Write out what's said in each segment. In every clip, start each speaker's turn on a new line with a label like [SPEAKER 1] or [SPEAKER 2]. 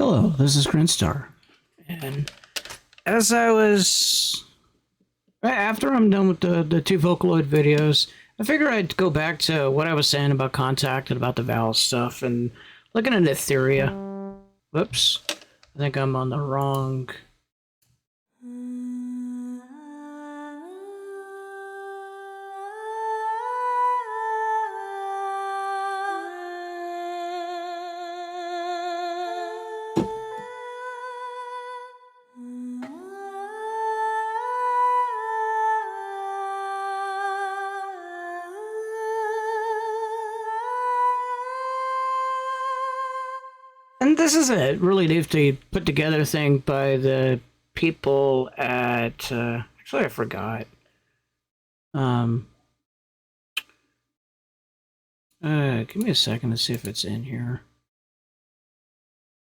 [SPEAKER 1] Hello, this is Grinstar, and as I was after I'm done with the two Vocaloid videos, I figure I'd go back to what I was saying about Contact and about the vowel stuff, and looking at Etheria. Whoops, I think I'm on the wrong. And this is a really nifty put together thing by the people at, actually I forgot. Give me a second to see if it's in here.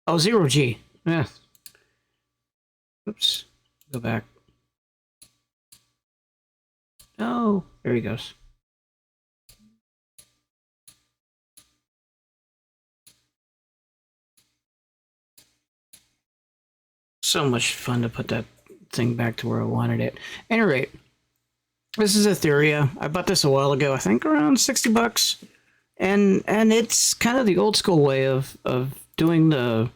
[SPEAKER 1] Oh, 0G. Yeah. Oops. Go back. Oh, there he goes. So much fun to put that thing back to where I wanted it. At any rate, this is Etheria. I bought this a while ago, I think around 60 bucks. And it's kind of the old school way of doing the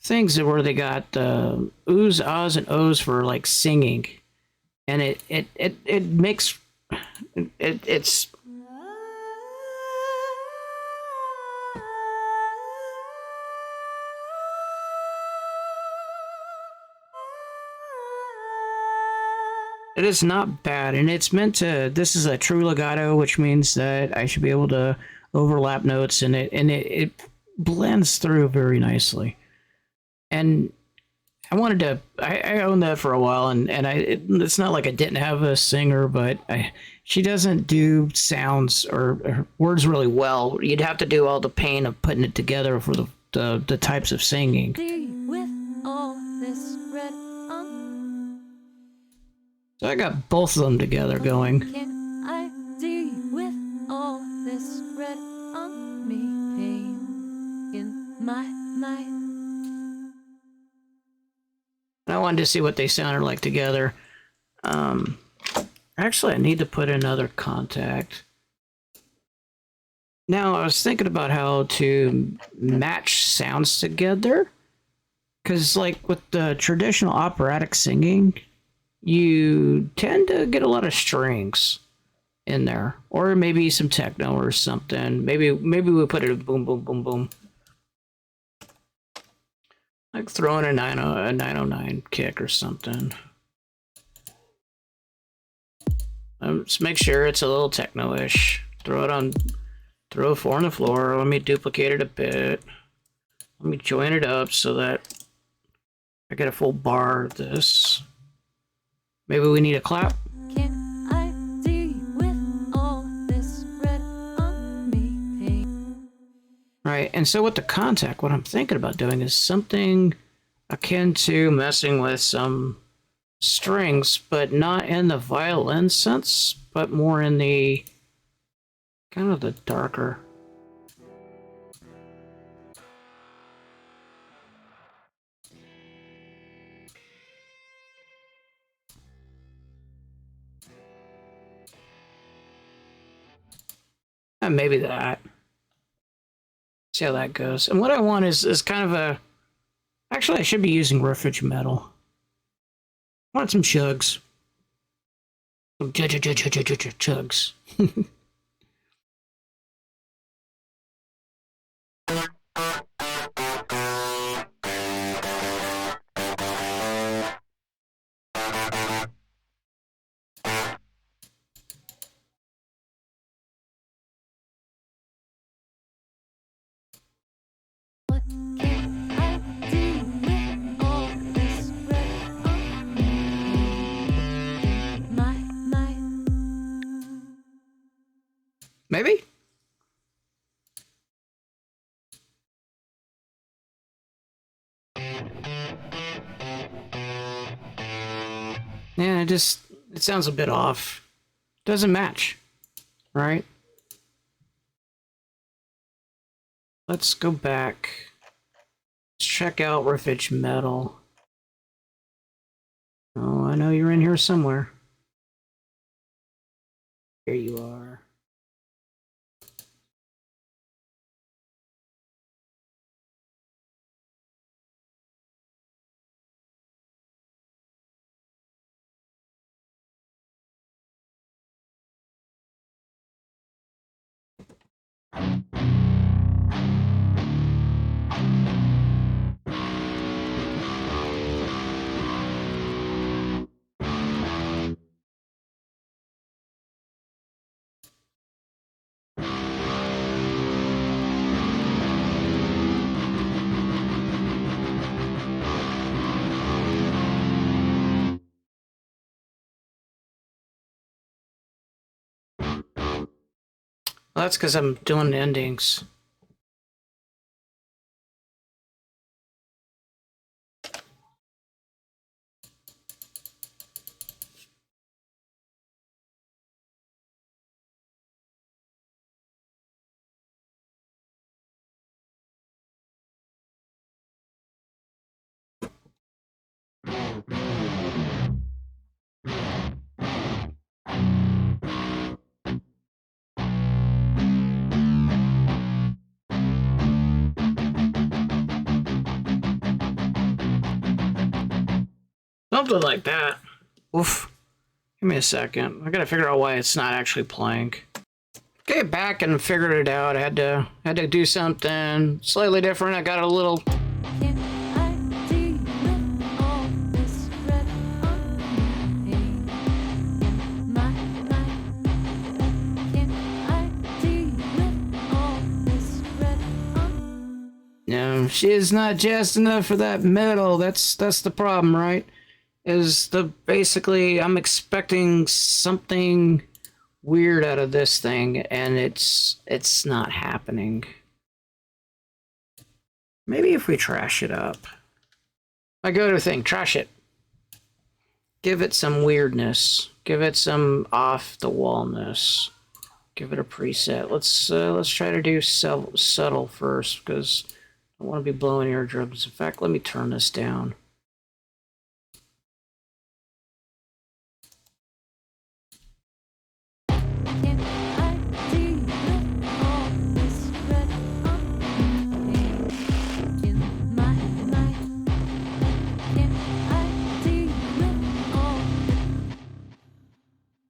[SPEAKER 1] things where they got oohs, ahs, and ohs for like singing. And it makes it's it is not bad, and it's meant to. This is a true legato, which means that I should be able to overlap notes, and it blends through very nicely. And I wanted to. I owned that for a while, and it's not like I didn't have a singer, but she doesn't do sounds or words really well. You'd have to do all the pain of putting it together for the types of singing.
[SPEAKER 2] With all this red
[SPEAKER 1] So I got both of them together going.
[SPEAKER 2] Can I see with all this red on me? Pain in my mind.
[SPEAKER 1] I wanted to see what they sounded like together. Actually, I need to put another contact. Now, I was thinking about how to match sounds together. Because, like, with the traditional operatic singing, you tend to get a lot of strings in there, or maybe some techno or something. Maybe we'll put it a boom, boom, boom, boom, like throwing a 909 kick or something. Just make sure it's a little techno-ish. Throw a 4 on the floor. Let me duplicate it a bit. Let me join it up so that I get a full bar of this. Maybe we need a clap.
[SPEAKER 2] Can I see with all this red on me? Pain.
[SPEAKER 1] Right, and so with the contact, what I'm thinking about doing is something akin to messing with some strings, but not in the violin sense, but more in the kind of the darker. And maybe that. See how that goes. And what I want is kind of a... Actually, I should be using refuge metal. I want some chugs. Some chugs.
[SPEAKER 2] What can I do with all this red on me? My mind.
[SPEAKER 1] Maybe? Yeah, it sounds a bit off. Doesn't match, right? Let's go back Let's check out Riffage Metal. Oh, I know you're in here somewhere. Here you are. Well, that's because I'm doing endings. Something like that. Oof. Give me a second. I gotta figure out why it's not actually playing. Okay, back and figured it out. I had to do something slightly different. I got a little.
[SPEAKER 2] Can I deal with all this red on me? My, can I deal with all this red on?
[SPEAKER 1] No, she's not just enough for that metal. That's the problem, right? Is the basically I'm expecting something weird out of this thing, and it's not happening. Maybe if we trash it up. My go-to thing, trash it. Give it some weirdness. Give it some off-the-wallness. Give it a preset. Let's try to do subtle first, because I want to be blowing eardrums. In fact, let me turn this down.
[SPEAKER 2] Can I deal with all this red on me? In my mind, can I deal with all?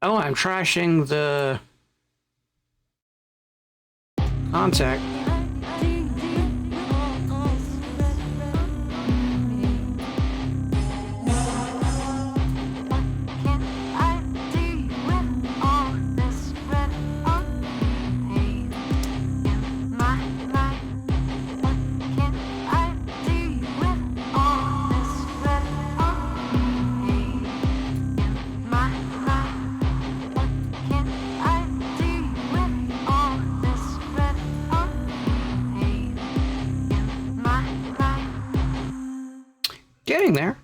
[SPEAKER 1] Oh, I'm trashing the contact. Getting there.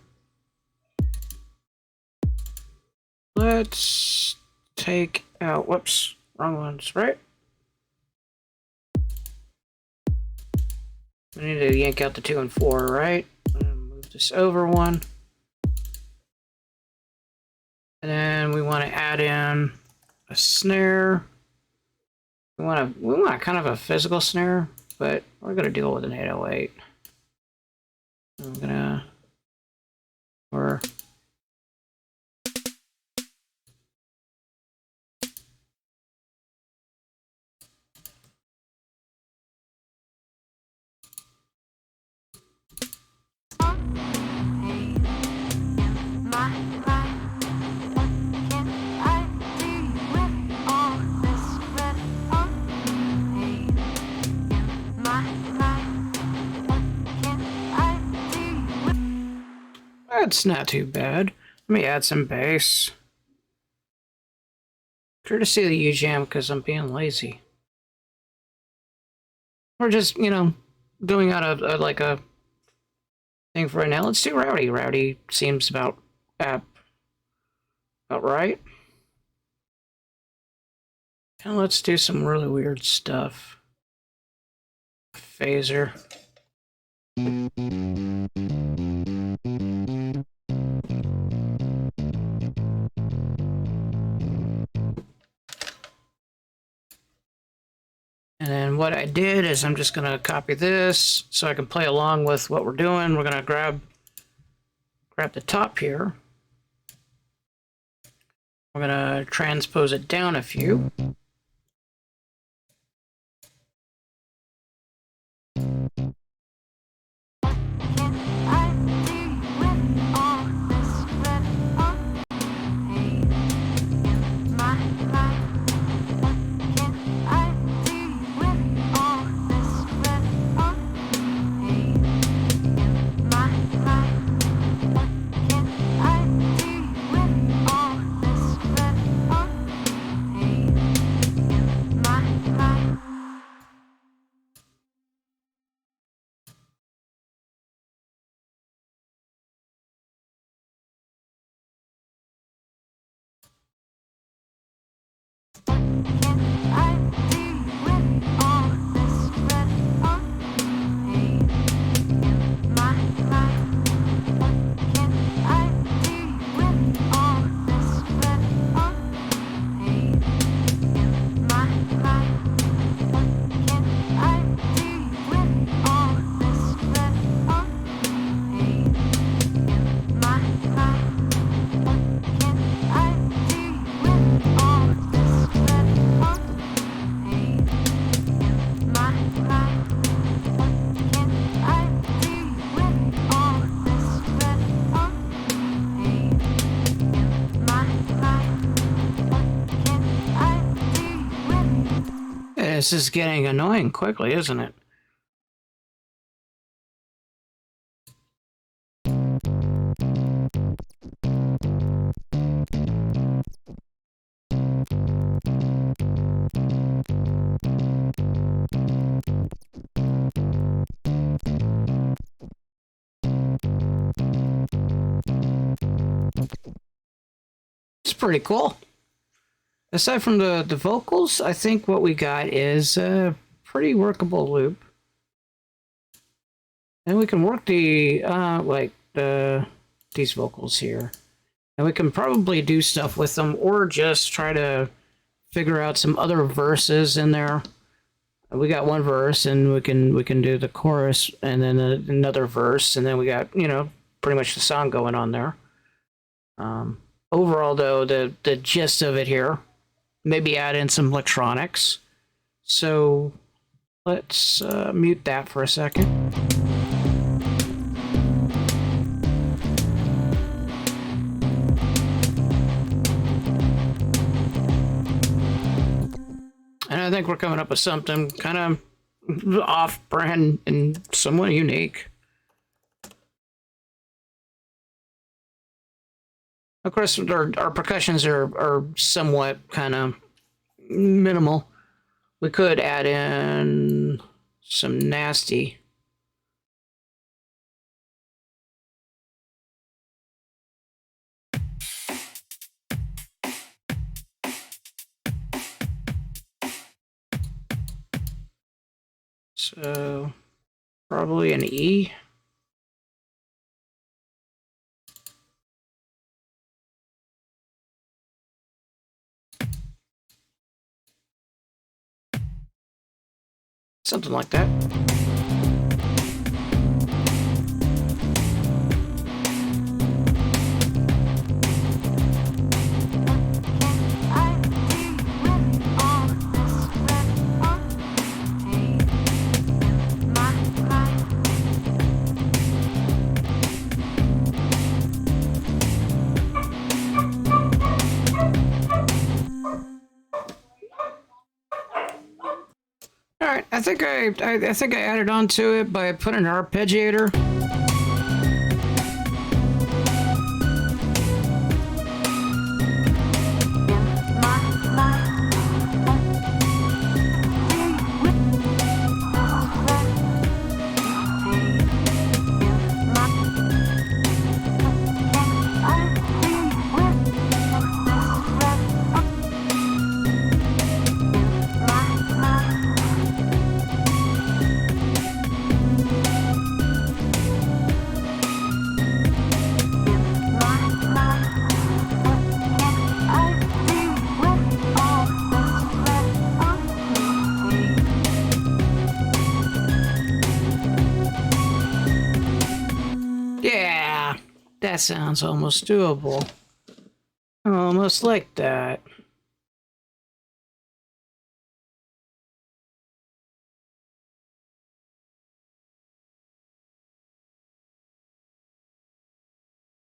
[SPEAKER 1] Let's take out, whoops, wrong ones, right? We need to yank out the 2 and 4, right? Move this over one. And then we want to add in a snare. We want kind of a physical snare, but we're gonna deal with an 808. I'm gonna That's not too bad. Let me add some bass. Try to see the U-jam because I'm being lazy. We're just, doing out of like a thing for right now. Let's do Rowdy. Rowdy seems about right. And let's do some really weird stuff. Phaser. And then what I did is I'm just going to copy this so I can play along with what we're doing. We're going to grab the top here. We're going to transpose it down a few. This is getting annoying quickly, isn't it? It's pretty cool. Aside from the vocals, I think what we got is a pretty workable loop. And we can work the, these vocals here. And we can probably do stuff with them or just try to figure out some other verses in there. We got one verse and we can do the chorus and then another verse and then we got, you know, pretty much the song going on there. Overall, though, the gist of it here, maybe add in some electronics. So let's mute that for a second. And I think we're coming up with something kind of off-brand and somewhat unique. Of course, our percussions are somewhat kind of minimal. We could add in some nasty. So, probably an E. Something like that. Alright, I think I added on to it by putting an arpeggiator. Yeah, that sounds almost doable. Almost like that.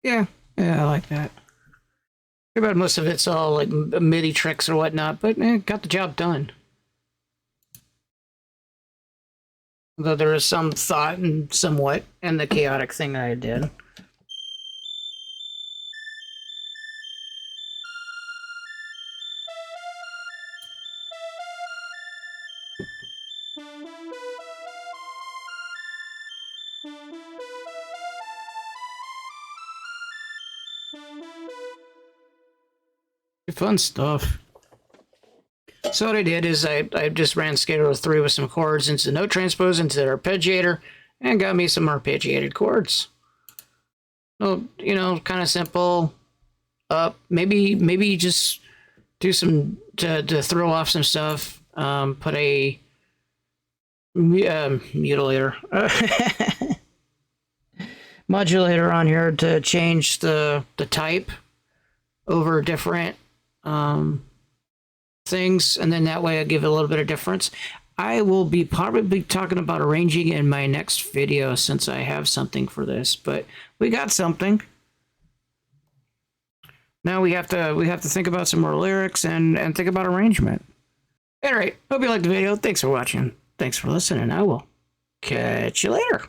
[SPEAKER 1] Yeah, yeah, I like that. Too bad most of it's all like MIDI tricks or whatnot, but got the job done. Though there is some thought and somewhat in the chaotic thing I did. Fun stuff. So what I did is I just ran Skater 3 with some chords into the note transpose into the arpeggiator and got me some arpeggiated chords. Well, you know, kind of simple. Maybe just do some to throw off some stuff. Put a mutilator modulator on here to change the type over different things, and then that way I give it a little bit of difference. I will be probably talking about arranging in my next video since I have something for this, but we got something. Now we have to think about some more lyrics and think about arrangement. All right, hope you liked the video. Thanks for watching. Thanks for listening. I will catch you later.